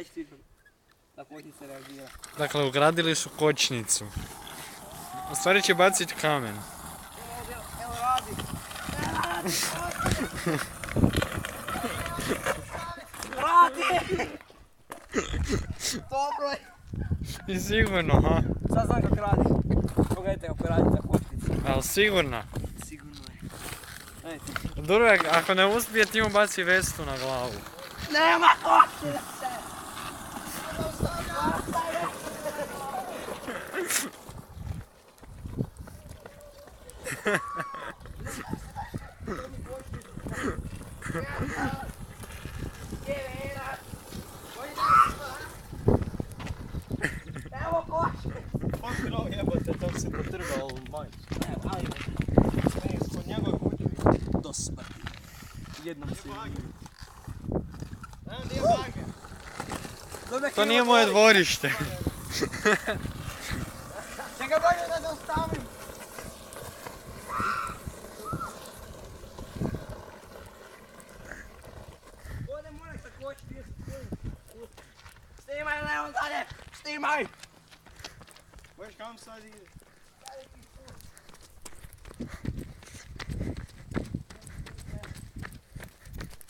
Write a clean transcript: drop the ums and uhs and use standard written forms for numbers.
Šta će ti da kočnica reagira? Dakle, ugradili su kočnicu. U stvari će baciti kamen. Evo radi. Radi! Dobro je. I sigurno, ha? Sad znam kako radi. Pogledajte kako radi ta kočnica. Ali sigurno. Sigurno je. Gledajte. Dobro je, ako ne uspije ti mu baci vestu na glavu. Nema kočnice! Evo kočnice! Potkrao jebote, tog se potrgao u majicu. Ne, ali Kod njegove kuće. do smrti. Jednom se vidi. Evo gdje je bager. To nije moje dvorište. Čekaj bolje da ne ostavim. Ovdje moram sakočiti gdje se tvojim. Snimaj Leon dalje! Snimaj! Bojiš kam sad ide?